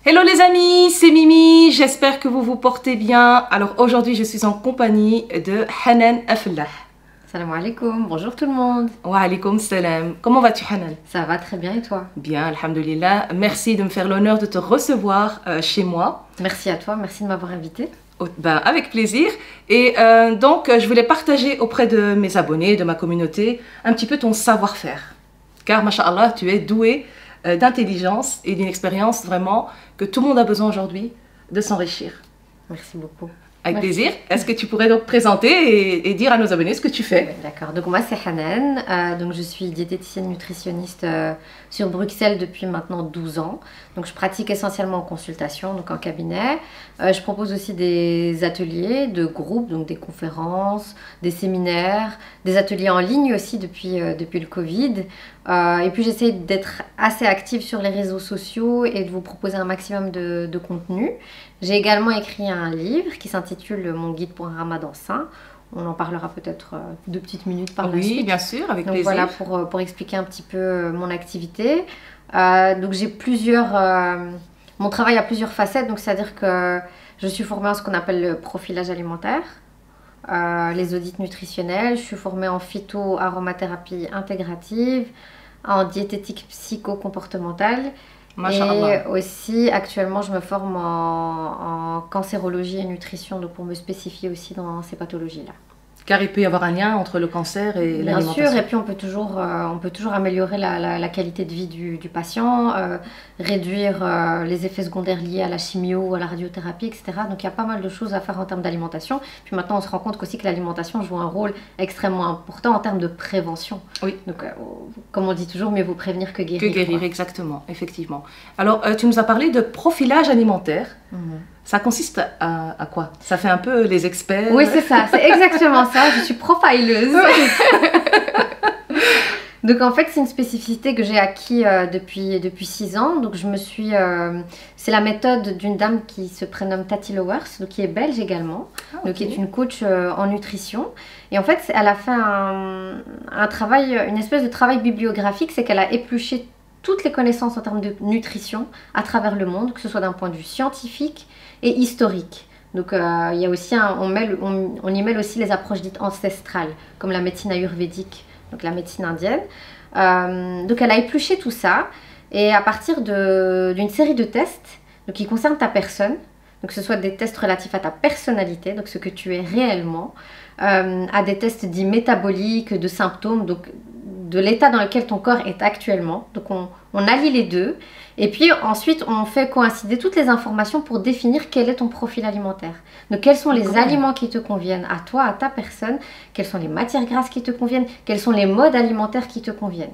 Hello les amis, c'est Mimi, j'espère que vous vous portez bien. Alors aujourd'hui je suis en compagnie de Hanan Aflah. Salam alaikum, bonjour tout le monde. Wa alaikum salam. Comment vas-tu Hanan? Ça va très bien et toi? Bien, alhamdoulilah. Merci de me faire l'honneur de te recevoir chez moi. Merci à toi, merci de m'avoir invitée. Ben, avec plaisir. Et donc je voulais partager auprès de mes abonnés, de ma communauté, un petit peu ton savoir-faire. Car, masha'Allah, tu es doué d'intelligence et d'une expérience vraiment que tout le monde a besoin aujourd'hui de s'enrichir. Merci beaucoup. Avec Merci. plaisir. Est-ce que tu pourrais donc présenter et dire à nos abonnés ce que tu fais? D'accord, donc moi c'est Hanan, donc je suis diététicienne nutritionniste sur Bruxelles depuis maintenant 12 ans. Donc je pratique essentiellement en consultation, donc en cabinet. Je propose aussi des ateliers de groupe, donc des conférences, des séminaires, des ateliers en ligne aussi depuis le Covid. Et puis j'essaie d'être assez active sur les réseaux sociaux et de vous proposer un maximum de contenu. J'ai également écrit un livre qui s'intitule Mon guide pour un ramadan sain. On en parlera peut-être 2 petites minutes par la suite. Oui, bien sûr, avec donc plaisir. voilà pour expliquer un petit peu mon activité. Donc j'ai mon travail a plusieurs facettes, donc c'est-à-dire que je suis formée en ce qu'on appelle le profilage alimentaire, les audits nutritionnels, je suis formée en phyto-aromathérapie intégrative, en diététique psycho-comportementale. Et aussi, actuellement, je me forme en cancérologie et nutrition, donc pour me spécifier aussi dans ces pathologies-là. Car il peut y avoir un lien entre le cancer et l'alimentation. Bien sûr, et puis on peut toujours améliorer la qualité de vie du patient, réduire les effets secondaires liés à la chimio, à la radiothérapie, etc. Donc il y a pas mal de choses à faire en termes d'alimentation. Puis maintenant, on se rend compte aussi que l'alimentation joue un rôle extrêmement important en termes de prévention. Oui. Donc, comme on dit toujours, mieux vaut prévenir que guérir. Que guérir, exactement, effectivement. Alors, tu nous as parlé de profilage alimentaire. Ça consiste à quoi? Ça fait un peu les experts. Oui, c'est ça, c'est exactement ça. Je suis profileuse. Donc en fait, c'est une spécificité que j'ai acquis depuis 6 ans. Donc c'est la méthode d'une dame qui se prénomme Tati Lowers, donc qui est belge également, donc qui est une coach en nutrition. Et en fait, elle a fait un travail, une espèce de travail bibliographique, c'est qu'elle a épluché toutes les connaissances en termes de nutrition à travers le monde, que ce soit d'un point de vue scientifique et historique. Donc il y a aussi on y mêle aussi les approches dites ancestrales, comme la médecine ayurvédique, donc la médecine indienne. Donc elle a épluché tout ça, et à partir d'une série de tests donc, qui concernent ta personne, donc que ce soit des tests relatifs à ta personnalité, donc ce que tu es réellement, à des tests dits métaboliques, de symptômes, donc de l'état dans lequel ton corps est actuellement. Donc on allie les deux. Et puis ensuite, on fait coïncider toutes les informations pour définir quel est ton profil alimentaire. Donc quels sont les aliments qui te conviennent à toi, à ta personne, quelles sont les matières grasses qui te conviennent, quels sont les modes alimentaires qui te conviennent.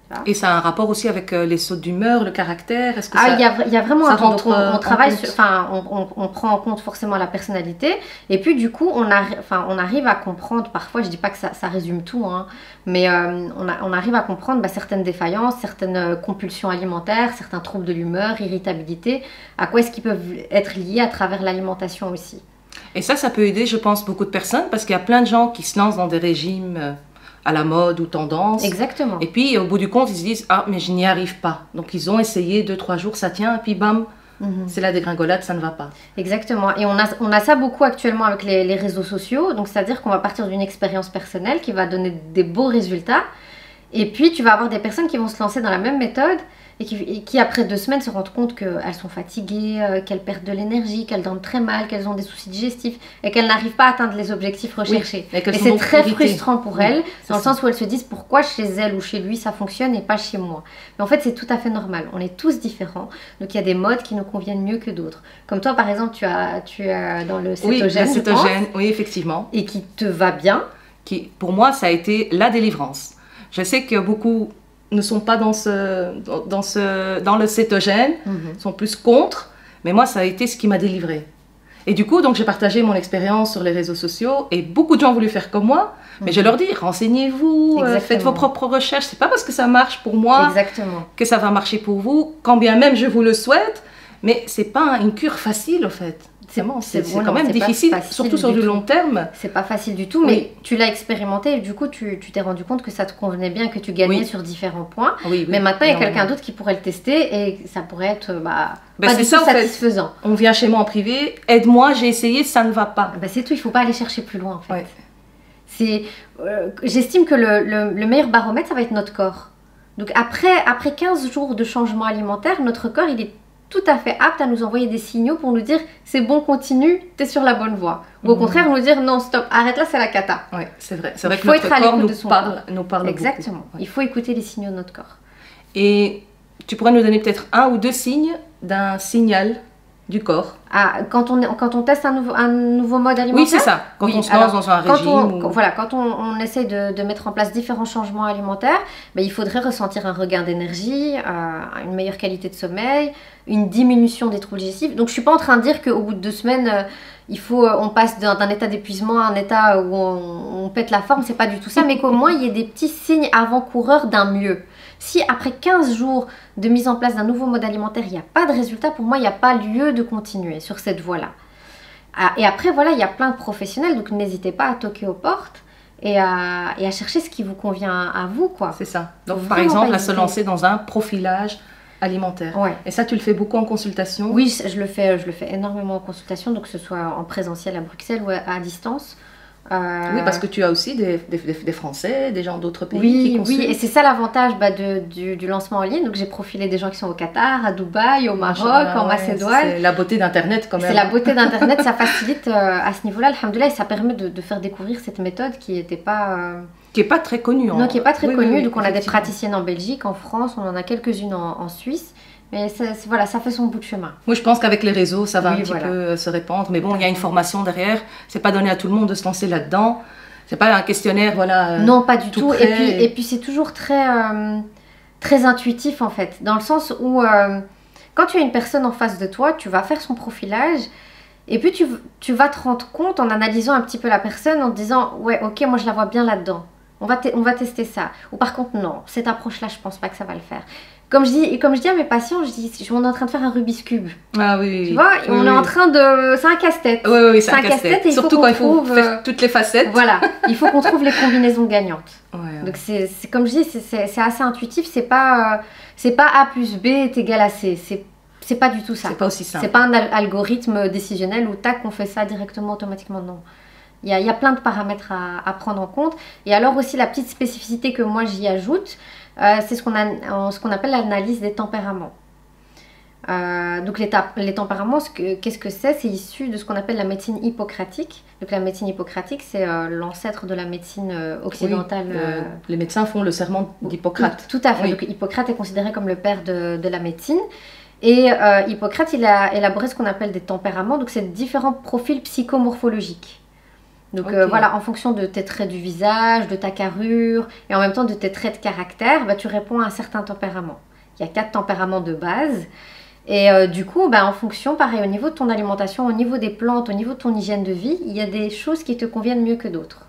Voilà. Et ça a un rapport aussi avec les sautes d'humeur, le caractère? Est-ce que il y a vraiment un rentre on travaille on prend en compte forcément la personnalité, et puis du coup on arrive à comprendre, parfois je dis pas que ça résume tout, hein, mais on arrive à comprendre certaines défaillances, certaines compulsions alimentaires, certains troubles de l'humeur, irritabilité, à quoi est-ce qu'ils peuvent être liés à travers l'alimentation aussi. Et ça peut aider, je pense, beaucoup de personnes, parce qu'il y a plein de gens qui se lancent dans des régimes à la mode ou tendance. Exactement. Et puis, au bout du compte, ils se disent « Ah, mais je n'y arrive pas ». Donc, ils ont essayé 2-3 jours, ça tient, et puis bam, c'est la dégringolade, ça ne va pas. Exactement. Et on a ça beaucoup actuellement avec les réseaux sociaux. Donc, c'est-à-dire qu'on va partir d'une expérience personnelle qui va donner des beaux résultats. Et puis, tu vas avoir des personnes qui vont se lancer dans la même méthode et qui après 2 semaines, se rendent compte qu'elles sont fatiguées, qu'elles perdent de l'énergie, qu'elles dorment très mal, qu'elles ont des soucis digestifs et qu'elles n'arrivent pas à atteindre les objectifs recherchés. Oui, et c'est très frustrant pour elles, dans le sens où elles se disent pourquoi chez elle ou chez lui ça fonctionne et pas chez moi. Mais en fait, c'est tout à fait normal. On est tous différents. Donc, il y a des modes qui nous conviennent mieux que d'autres. Comme toi, par exemple, tu es dans le cétogène. Oui, le cétogène, oui, effectivement. Et qui te va bien. Pour moi, ça a été la délivrance. Je sais que beaucoup ne sont pas dans le cétogène, sont plus contre, mais moi ça a été ce qui m'a délivrée. Et du coup, donc j'ai partagé mon expérience sur les réseaux sociaux, et beaucoup de gens ont voulu faire comme moi, mais je leur dis, renseignez-vous, faites vos propres recherches, c'est pas parce que ça marche pour moi que ça va marcher pour vous, quand bien même je vous le souhaite, mais c'est pas une cure facile au fait. C'est quand même difficile, surtout sur du long terme. C'est pas facile du tout, mais tu l'as expérimenté et du coup, tu t'es rendu compte que ça te convenait bien, que tu gagnais sur différents points. Mais maintenant, il y a quelqu'un d'autre qui pourrait le tester et ça pourrait être pas du tout satisfaisant. On vient chez moi en privé, aide-moi, j'ai essayé, ça ne va pas. C'est tout, il faut pas aller chercher plus loin en fait. J'estime que le meilleur baromètre, ça va être notre corps. Donc après 15 jours de changement alimentaire, notre corps, il est tout à fait apte à nous envoyer des signaux pour nous dire c'est bon, continue, t'es sur la bonne voie. Ou au contraire, nous dire non, stop, arrête là, c'est la cata. Oui, c'est vrai. C'est vrai que notre corps nous parle Exactement. beaucoup. Il faut écouter les signaux de notre corps. Et tu pourrais nous donner peut-être 1 ou 2 signes d'un signal du corps. Quand on teste un nouveau mode alimentaire. Oui, c'est ça. Quand on se lance dans un régime. Quand on essaye de mettre en place différents changements alimentaires, il faudrait ressentir un regain d'énergie, une meilleure qualité de sommeil, une diminution des troubles digestifs. Donc je suis pas en train de dire qu'au bout de 2 semaines, on passe d'un état d'épuisement à un état où on pète la forme. C'est pas du tout ça, mais qu'au moins il y ait des petits signes avant-coureurs d'un mieux. Si après 15 jours de mise en place d'un nouveau mode alimentaire, il n'y a pas de résultat, pour moi, il n'y a pas lieu de continuer sur cette voie-là. Et après, voilà, il y a plein de professionnels, donc n'hésitez pas à toquer aux portes et à chercher ce qui vous convient à vous, quoi. C'est ça. Donc, par exemple, à se lancer dans un profilage alimentaire. Ouais. Et ça, tu le fais beaucoup en consultation? Oui, je le fais énormément en consultation, donc que ce soit en présentiel à Bruxelles ou à distance. Oui, parce que tu as aussi des Français, des gens d'autres pays qui consultent. Oui, et c'est ça l'avantage du lancement en ligne. Donc j'ai profilé des gens qui sont au Qatar, à Dubaï, au Maroc, en Macédoine. C'est la beauté d'Internet quand même. C'est la beauté d'Internet, ça facilite à ce niveau-là, alhamdoulilah, et ça permet de faire découvrir cette méthode qui n'était pas... Qui n'est pas très connue. Non, qui n'est pas très connue. Donc on a des praticiennes en Belgique, en France, on en a quelques-unes en Suisse. Mais ça fait son bout de chemin. Moi, je pense qu'avec les réseaux, ça va un petit peu se répandre. Mais bon, il y a une formation derrière. C'est pas donné à tout le monde de se lancer là-dedans. C'est pas un questionnaire, voilà. Non, pas du tout. Et puis c'est toujours très intuitif, en fait. Dans le sens où, quand tu as une personne en face de toi, tu vas faire son profilage. Et puis, tu vas te rendre compte en analysant un petit peu la personne, en te disant, ouais, ok, moi, je la vois bien là-dedans. On va tester ça. Ou par contre, non, cette approche-là, je pense pas que ça va le faire. Comme je dis à mes patients, on est en train de faire un Rubik's Cube. Ah oui. Tu vois, on est en train de... C'est un casse-tête. Oui, c'est un casse-tête. Surtout quand il faut faire toutes les facettes. Voilà, il faut qu'on trouve les combinaisons gagnantes. Ouais. Donc c'est comme je dis, c'est assez intuitif. C'est pas A plus B est égal à C. C'est pas du tout ça. C'est pas aussi simple. C'est pas un algorithme décisionnel où tac, on fait ça directement, automatiquement. Non. Il y a plein de paramètres à prendre en compte. Et alors aussi, la petite spécificité que moi j'y ajoute, c'est ce qu'on appelle l'analyse des tempéraments. Donc les tempéraments, qu'est-ce que c'est? C'est issu de ce qu'on appelle la médecine hippocratique. Donc la médecine hippocratique, c'est l'ancêtre de la médecine occidentale. Oui, les médecins font le serment d'Hippocrate. Tout à fait. Oui. Donc Hippocrate est considéré comme le père de la médecine. Et Hippocrate, il a élaboré ce qu'on appelle des tempéraments. Donc c'est différents profils psychomorphologiques. Donc voilà, en fonction de tes traits du visage, de ta carrure et en même temps de tes traits de caractère, tu réponds à un certain tempérament. Il y a 4 tempéraments de base. Et du coup, en fonction, pareil, au niveau de ton alimentation, au niveau des plantes, au niveau de ton hygiène de vie, il y a des choses qui te conviennent mieux que d'autres.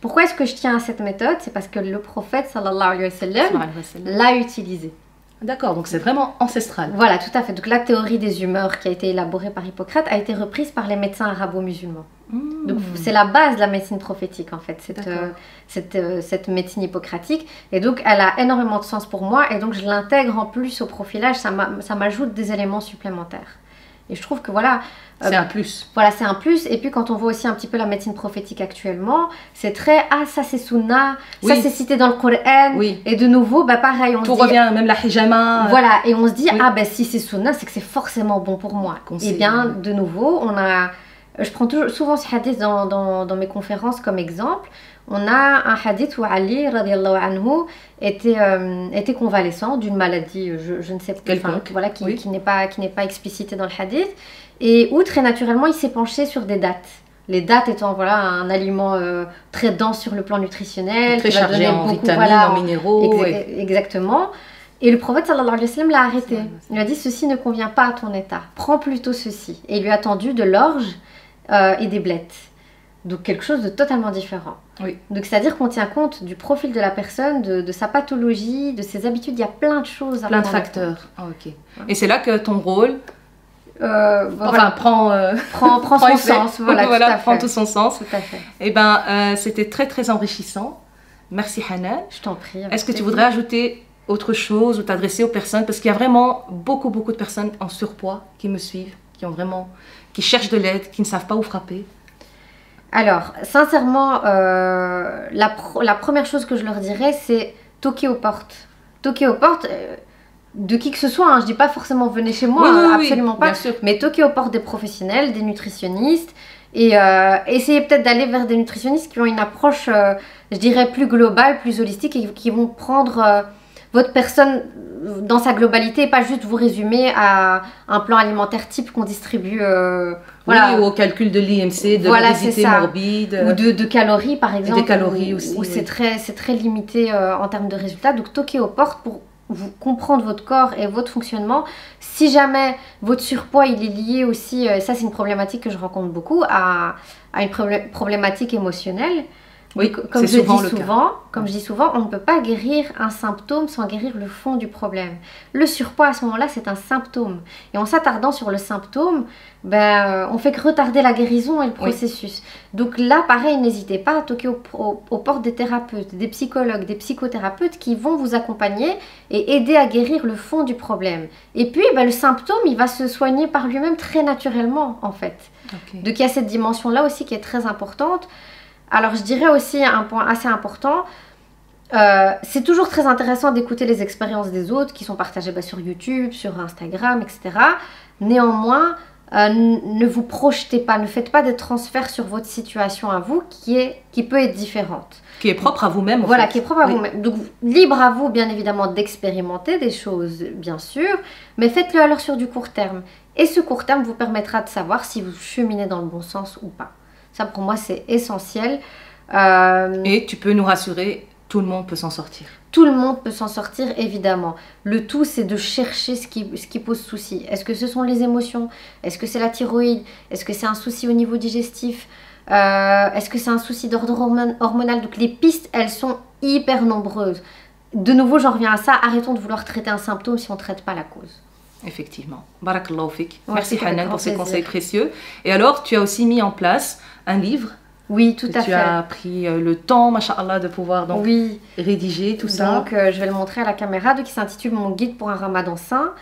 Pourquoi est-ce que je tiens à cette méthode? C'est parce que le prophète, sallallahu alayhi wa sallam, l'a utilisée. D'accord, donc c'est vraiment ancestral. Voilà, tout à fait. Donc la théorie des humeurs qui a été élaborée par Hippocrate a été reprise par les médecins arabo-musulmans. Donc c'est la base de la médecine prophétique en fait, cette médecine hippocratique. Et donc elle a énormément de sens pour moi et donc je l'intègre en plus au profilage, ça m'ajoute des éléments supplémentaires. Et je trouve que voilà... c'est un plus. Voilà, c'est un plus. Et puis quand on voit aussi un petit peu la médecine prophétique actuellement, c'est très, ça c'est sunna, ça c'est cité dans le Coran. Oui. Et de nouveau, pareil, on tout se dit... revient, même la hijama. Voilà, et on se dit, si c'est sunna, c'est que c'est forcément bon pour moi. Et bien, de nouveau, je prends souvent ce hadith dans mes conférences comme exemple. On a un hadith où Ali, radiallahu anhu, était convalescent d'une maladie, je ne sais pas, voilà, qui n'est pas explicitée dans le hadith. Et où très naturellement, il s'est penché sur des dates. Les dates étant un aliment très dense sur le plan nutritionnel, très chargé en vitamines, en minéraux. Exactement. Et le prophète sallallahu alayhi wa sallam l'a arrêté. Il lui a dit, ceci ne convient pas à ton état. Prends plutôt ceci. Et il lui a tendu de l'orge et des blettes. Donc quelque chose de totalement différent. Oui. Donc c'est-à-dire qu'on tient compte du profil de la personne, de sa pathologie, de ses habitudes. Il y a plein de choses à plein de facteurs. Ah, ok. Et c'est là que ton rôle Enfin, prend son sens. Voilà, voilà, tout à prend fait. tout son sens. Tout à fait. Et ben, c'était très très enrichissant. Merci Hanan. Je t'en prie. Est-ce que tu voudrais ajouter autre chose ou t'adresser aux personnes? Parce qu'il y a vraiment beaucoup de personnes en surpoids qui me suivent, qui cherchent de l'aide, qui ne savent pas où frapper. Alors, sincèrement, la première chose que je leur dirais, c'est toquer aux portes. Toquer aux portes de qui que ce soit. Je dis pas forcément venez chez moi, absolument pas. Bien sûr. Mais toquer aux portes des professionnels, des nutritionnistes. Et essayez peut-être d'aller vers des nutritionnistes qui ont une approche, je dirais, plus globale, plus holistique et qui vont prendre votre personne dans sa globalité et pas juste vous résumer à un plan alimentaire type qu'on distribue voilà. Oui, au calcul de l'IMC, de l'obésité morbide. Ou de calories par exemple. Et des calories aussi. Où c'est très limité en termes de résultats. Donc toquer aux portes pour vous comprendre votre corps et votre fonctionnement. Si jamais votre surpoids il est lié aussi, ça c'est une problématique que je rencontre beaucoup, à une problématique émotionnelle. Oui, comme je dis souvent, on ne peut pas guérir un symptôme sans guérir le fond du problème. Le surpoids à ce moment-là, c'est un symptôme. Et en s'attardant sur le symptôme, on fait que retarder la guérison et le processus. Donc là, pareil, n'hésitez pas à toquer aux portes des thérapeutes, des psychologues, des psychothérapeutes qui vont vous accompagner et aider à guérir le fond du problème. Et puis, le symptôme, il va se soigner par lui-même très naturellement, en fait. Okay. Donc il y a cette dimension-là aussi qui est très importante. Alors, je dirais aussi un point assez important, c'est toujours très intéressant d'écouter les expériences des autres qui sont partagées sur YouTube, sur Instagram, etc. Néanmoins, ne vous projetez pas, ne faites pas des transferts sur votre situation à vous qui peut être différente. Qui est propre à vous-même. Voilà, qui est propre à vous-même. Donc, libre à vous, bien évidemment, d'expérimenter des choses, bien sûr, mais faites-le alors sur du court terme. Et ce court terme vous permettra de savoir si vous cheminez dans le bon sens ou pas. Ça, pour moi, c'est essentiel. Et tu peux nous rassurer, tout le monde peut s'en sortir. Tout le monde peut s'en sortir, évidemment. Le tout, c'est de chercher ce qui pose souci. Est-ce que ce sont les émotions? Est-ce que c'est la thyroïde? Est-ce que c'est un souci au niveau digestif? Est-ce que c'est un souci d'ordre hormonal? Donc, les pistes, elles sont hyper nombreuses. De nouveau, j'en reviens à ça. Arrêtons de vouloir traiter un symptôme si on ne traite pas la cause. Effectivement. Barakallahu fik. Merci Hanan pour ces conseils précieux. Et alors, tu as aussi mis en place un livre. Oui, tout à fait. Tu as pris le temps, masha'Allah, de pouvoir donc rédiger tout ça. Donc, je vais le montrer à la caméra, qui s'intitule Mon guide pour un ramadan sain.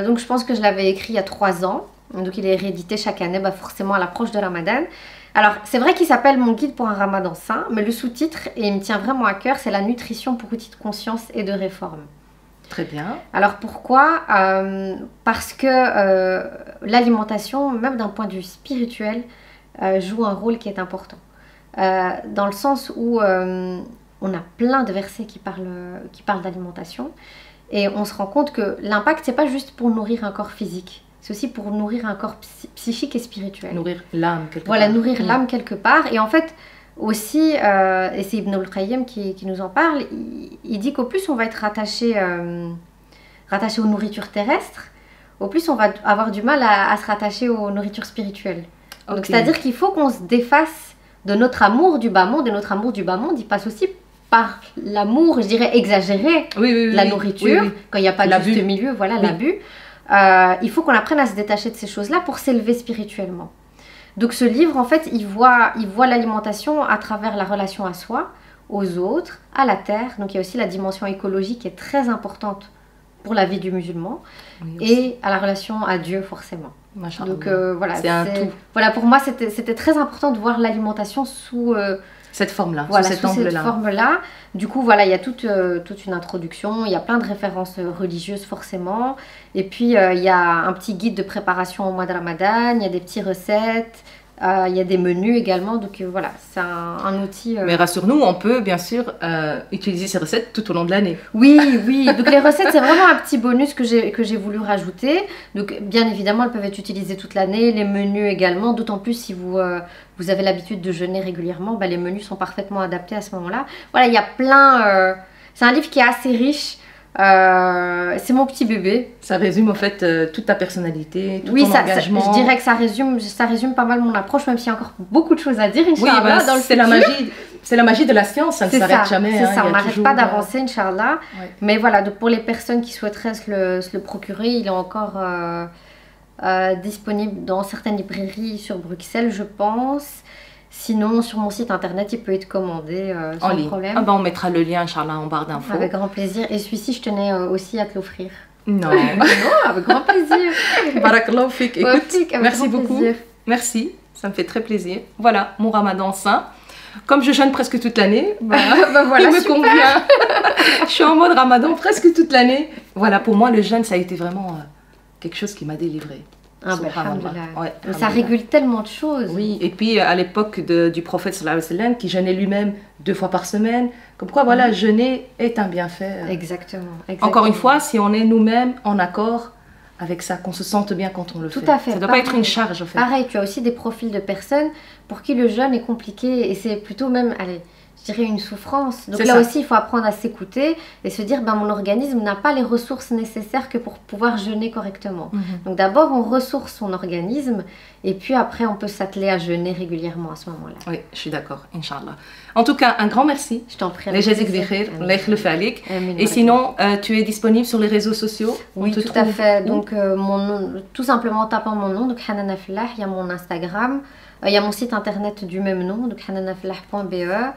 Donc, je pense que je l'avais écrit il y a 3 ans. Donc, il est réédité chaque année, forcément à l'approche de Ramadan. Alors, c'est vrai qu'il s'appelle Mon guide pour un ramadan sain, mais le sous-titre, et il me tient vraiment à cœur, c'est La nutrition pour outils de conscience et de réforme. Très bien. Alors pourquoi parce que l'alimentation, même d'un point de vue spirituel, joue un rôle qui est important. Dans le sens où on a plein de versets qui parlent d'alimentation et on se rend compte que l'impact, c'est pas juste pour nourrir un corps physique, c'est aussi pour nourrir un corps psychique et spirituel. Nourrir l'âme quelque part. Voilà, nourrir l'âme quelque part. Et en fait, aussi, et c'est Ibn al-Qayyim qui nous en parle, il dit qu'au plus on va être rattaché aux nourritures terrestres, au plus on va avoir du mal à se rattacher aux nourritures spirituelles. Okay. Donc c'est-à-dire qu'il faut qu'on se défasse de notre amour du bas monde, et notre amour du bas monde, il passe aussi par l'amour, je dirais, exagéré de la nourriture, quand il n'y a pas de juste milieu, voilà, l'abus. Il faut qu'on apprenne à se détacher de ces choses-là pour s'élever spirituellement. Donc ce livre, en fait, il voit l'alimentation à travers la relation à soi, aux autres, à la terre. Donc il y a aussi la dimension écologique qui est très importante pour la vie du musulman, et à la relation à Dieu forcément. Donc voilà, c'est un tout. Voilà, pour moi c'était très important de voir l'alimentation sous cette forme-là, voilà, sous cette forme-là. Du coup, voilà, il y a toute une introduction, il y a plein de références religieuses forcément. Et puis, il y a un petit guide de préparation au mois de Ramadan, il y a des petites recettes, il y a des menus également. Donc voilà, c'est un outil... Mais rassure-nous, on peut bien sûr utiliser ces recettes tout au long de l'année. Oui. Donc les recettes, c'est vraiment un petit bonus que j'ai voulu rajouter. Donc bien évidemment, elles peuvent être utilisées toute l'année. Les menus également, d'autant plus si vous avez l'habitude de jeûner régulièrement, les menus sont parfaitement adaptés à ce moment-là. Voilà, il y a plein... c'est un livre qui est assez riche. C'est mon petit bébé. Ça résume en fait toute ta personnalité, tout ton engagement. Je dirais que ça résume pas mal mon approche, même s'il y a encore beaucoup de choses à dire, Inch'Allah, dans le futur. C'est la magie de la science, ça ne s'arrête jamais. C'est ça, on n'arrête pas d'avancer, Inch'Allah. Ouais. Mais voilà, donc pour les personnes qui souhaiteraient se le procurer, il est encore disponible dans certaines librairies sur Bruxelles, je pense. Sinon, sur mon site internet, il peut être commandé sans problème. Ah ben, on mettra le lien, Inch'Allah, en barre d'infos. Avec grand plaisir. Et celui-ci, je tenais aussi à te l'offrir. Non. Non, avec grand plaisir. Barakallahu fik. Écoute, merci beaucoup. Plaisir. Merci, ça me fait très plaisir. Voilà, mon ramadan sain. Comme je jeûne presque toute l'année, voilà, il me convient. Je suis en mode ramadan presque toute l'année. Voilà, pour moi, le jeûne, ça a été vraiment quelque chose qui m'a délivrée. Ah bah, ouais, ça régule tellement de choses. Oui, et puis à l'époque du prophète sallallahu alayhi wa sallam, qui jeûnait lui-même 2 fois par semaine, comme quoi voilà, jeûner est un bienfait. Exactement. Encore une fois, si on est nous-mêmes en accord avec ça, qu'on se sente bien quand on le fait. Tout à fait. Ça ne doit pas être une charge en fait. Pareil, tu as aussi des profils de personnes pour qui le jeûne est compliqué et c'est plutôt même, allez, je dirais une souffrance. Donc là aussi, il faut apprendre à s'écouter et se dire, ben, mon organisme n'a pas les ressources nécessaires que pour pouvoir jeûner correctement. Donc d'abord, on ressource son organisme et puis après, on peut s'atteler à jeûner régulièrement à ce moment-là. Oui, je suis d'accord, Inch'Allah. En tout cas, un grand merci. Je t'en prie. Et sinon, tu es disponible sur les réseaux sociaux? Oui, tout à fait. Donc, mon nom, tout simplement en tapant mon nom, donc Hanan Aflah, il y a mon Instagram, il y a mon site internet du même nom, donc hananaflah.be.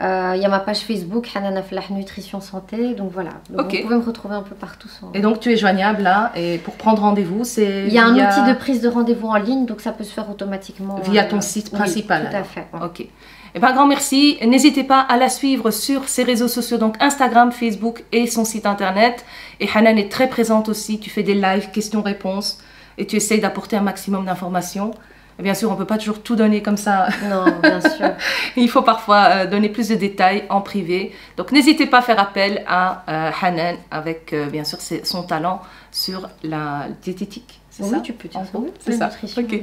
Il y a ma page Facebook, Hanan Aflah Nutrition Santé, donc voilà. Donc vous pouvez me retrouver un peu partout. Et donc tu es joignable là, et pour prendre rendez-vous, c'est il y a un outil de prise de rendez-vous en ligne, donc ça peut se faire automatiquement. Via ton site principal. Oui, tout à fait. Ouais. Ok. Et bien, un grand merci. N'hésitez pas à la suivre sur ses réseaux sociaux, donc Instagram, Facebook et son site internet. Et Hanan est très présente aussi. Tu fais des lives, questions-réponses, et tu essayes d'apporter un maximum d'informations. Et bien sûr, on ne peut pas toujours tout donner comme ça. Non, bien sûr. Il faut parfois donner plus de détails en privé. Donc, n'hésitez pas à faire appel à Hanan avec, bien sûr, son talent sur la diététique. C'est ça? Oui, tu peux dire ça. C'est ça. Ok.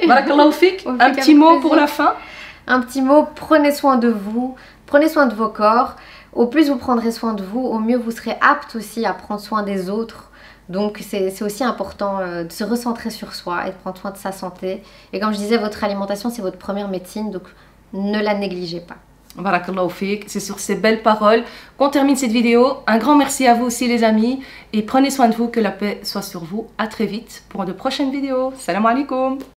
Barakallahu fik. Un petit mot pour la fin? Un petit mot, prenez soin de vous, prenez soin de vos corps. Au plus vous prendrez soin de vous, au mieux vous serez apte aussi à prendre soin des autres. Donc c'est aussi important de se recentrer sur soi et de prendre soin de sa santé. Et comme je disais, votre alimentation c'est votre première médecine, donc ne la négligez pas. Barakallahu fik. C'est sur ces belles paroles qu'on termine cette vidéo. Un grand merci à vous aussi les amis. Et prenez soin de vous, que la paix soit sur vous. À très vite pour de prochaines vidéos. Salam alaikum.